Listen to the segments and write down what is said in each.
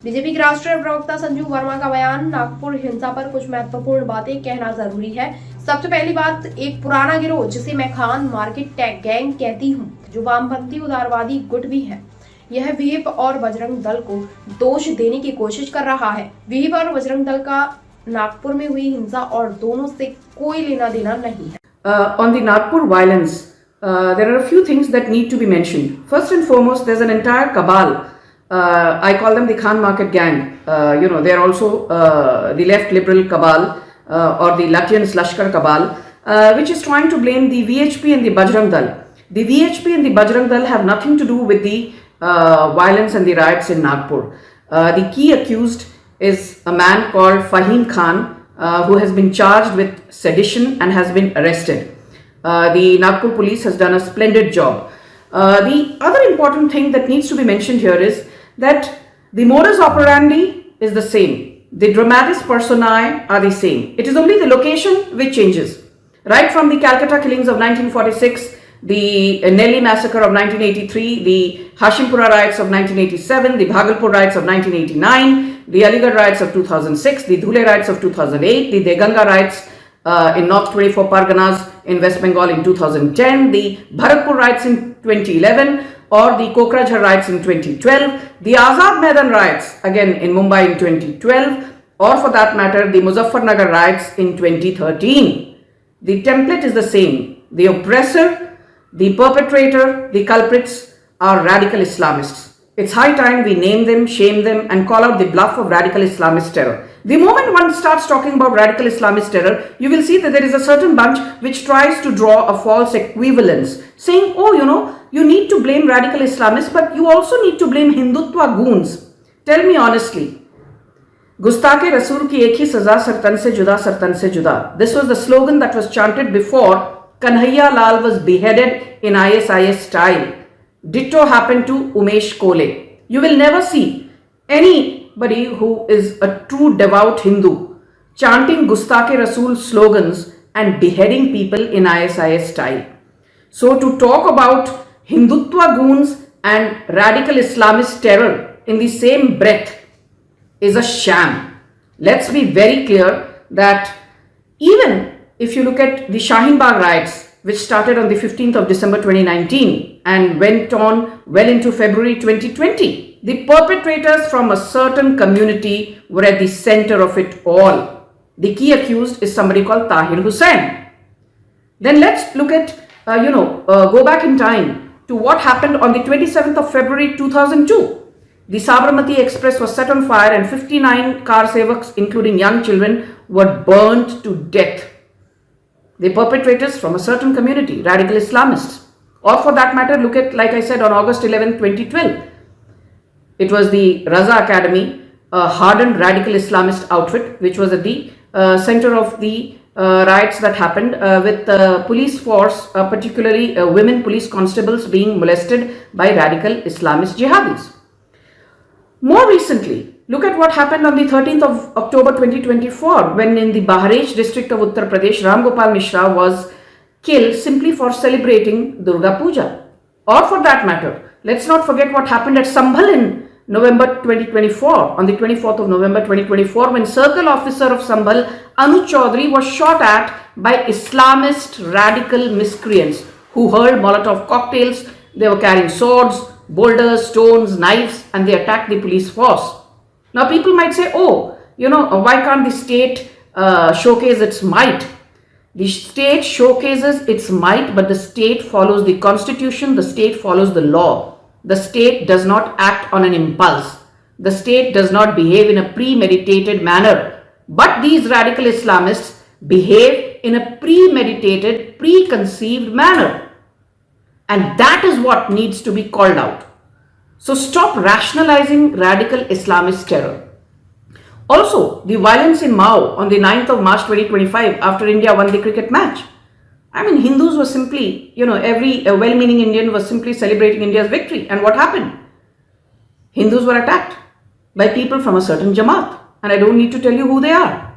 BJP के राष्ट्रीय प्रवक्ता संजू वर्मा का बयान, नागपुर हिंसा पर कुछ महत्वपूर्ण बातें कहना जरूरी है। सबसे पहली बात, एक पुराना गिरोह जिसे मैं खान मार्केट टैग गैंग कहती हूँ, जो वामपंथी उदारवादी गुट भी है, यह विहिप और बजरंग दल को दोष देने की कोशिश कर रहा है। विहिप और बजरंग दल का नागपुर में हुई हिंसा और दोनों से कोई लेना देना नहीं है। On the Nagpur violence, there are a few things that need to be mentioned. First and foremost, there's an entire cabal. I call them the Khan Market Gang. They are also the left liberal cabal or the Lutyens Lashkar cabal, which is trying to blame the VHP and the Bajrang Dal. The VHP and the Bajrang Dal have nothing to do with the violence and the riots in Nagpur. The key accused is a man called Fahim Khan, who has been charged with sedition and has been arrested. The Nagpur police has done a splendid job. The other important thing that needs to be mentioned here is that the modus operandi is the same. The dramatis personae are the same. It is only the location which changes. Right from the Calcutta killings of 1946, the Nelly massacre of 1983, the Hashimpura riots of 1987, the Bhagalpur riots of 1989, the Aligarh riots of 2006, the Dhule riots of 2008, the Deganga riots in North 24 Parganas in West Bengal in 2010, the Bharatpur riots in 2011, or the Kokrajhar riots in 2012, the Azad Maidan riots again in Mumbai in 2012, or for that matter the Muzaffarnagar riots in 2013. The template is the same. The oppressor, the perpetrator, the culprits are radical Islamists. It's high time we name them, shame them, and call out the bluff of radical Islamist terror. The moment one starts talking about radical Islamist terror, you will see that there is a certain bunch which tries to draw a false equivalence, saying, oh, you need to blame radical Islamists, but you also need to blame Hindutva goons. Tell me honestly, Gustakhe Rasool ki ek hi saza sartan se juda. This was the slogan that was chanted before Kanhaiya Lal was beheaded in ISIS style. Ditto happened to Umesh Kole. You will never see anybody who is a true devout Hindu chanting Gustakhe Rasool slogans and beheading people in ISIS style. So to talk about Hindutva goons and radical Islamist terror in the same breath is a sham. Let's be very clear that even if you look at the Shaheen Bagh riots, which started on the 15th of December 2019 and went on well into February 2020, the perpetrators from a certain community were at the center of it all. The key accused is somebody called Tahir Hussain. Then let's look at, go back in time to what happened on the 27th of February 2002. The Sabarmati Express was set on fire and 59 car sevaks, including young children, were burnt to death. The perpetrators from a certain community, radical Islamists. Or for that matter, look at, like I said, on August 11, 2012. It was the Raza Academy, a hardened radical Islamist outfit, which was at the center of the riots that happened with police force, particularly women police constables being molested by radical Islamist jihadis. More recently, look at what happened on the 13th of October 2024 when in the Bahraich district of Uttar Pradesh, Ram Gopal Mishra was killed simply for celebrating Durga Puja. Or for that matter, let's not forget what happened at Sambhal in November 2024, on the 24th of November 2024, when Circle Officer of Sambhal, Anuj Chaudhary, was shot at by Islamist radical miscreants who hurled Molotov cocktails. They were carrying swords, boulders, stones, knives, and they attacked the police force. Now people might say, why can't the state showcase its might? The state showcases its might, but the state follows the constitution, the state follows the law. The state does not act on an impulse. The state does not behave in a premeditated manner. But these radical Islamists behave in a premeditated, preconceived manner. And that is what needs to be called out. So stop rationalizing radical Islamist terror. Also, the violence in Mao on the 9th of March 2025 after India won the cricket match. I mean, Hindus were simply, every well-meaning Indian was simply celebrating India's victory. And what happened? Hindus were attacked by people from a certain Jamaat. And I don't need to tell you who they are.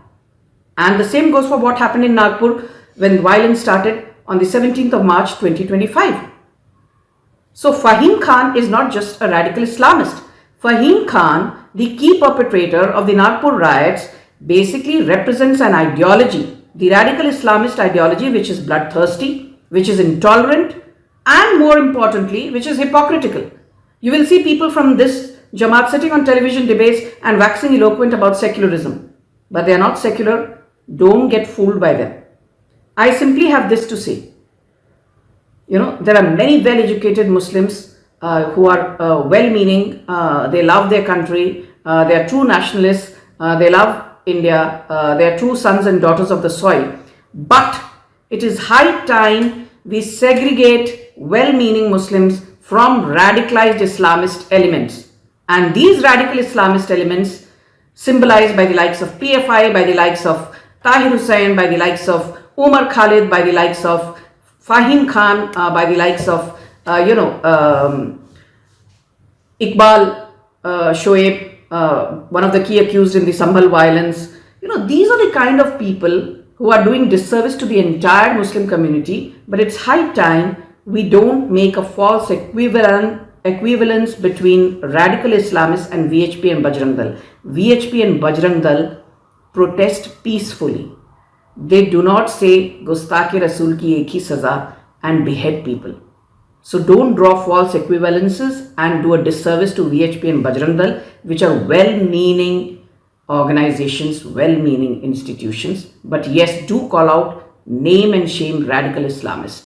And the same goes for what happened in Nagpur when violence started on the 17th of March 2025. So Fahim Khan is not just a radical Islamist. Fahim Khan, the key perpetrator of the Nagpur riots, basically represents an ideology, the radical Islamist ideology, which is bloodthirsty, which is intolerant, and more importantly, which is hypocritical. You will see people from this Jamaat sitting on television debates and waxing eloquent about secularism. But they are not secular. Don't get fooled by them. I simply have this to say. There are many well-educated Muslims who are well-meaning. They love their country. They are true nationalists. They love India. They are true sons and daughters of the soil. But it is high time we segregate well-meaning Muslims from radicalized Islamist elements. And these radical Islamist elements, symbolized by the likes of PFI, by the likes of Tahir Hussain, by the likes of Umar Khalid, by the likes of Fahim Khan, by the likes of, Iqbal Shoaib, one of the key accused in the Sambhal violence. These are the kind of people who are doing disservice to the entire Muslim community. But it's high time we don't make a false equivalence between radical Islamists and VHP and Bajrang Dal. VHP and Bajrang Dal protest peacefully. They do not say Gustakh Rasool ki ek hi saza and behead people. So don't draw false equivalences and do a disservice to VHP and Bajrang Dal, which are well-meaning organizations, well-meaning institutions. But yes, do call out, name and shame radical Islamists.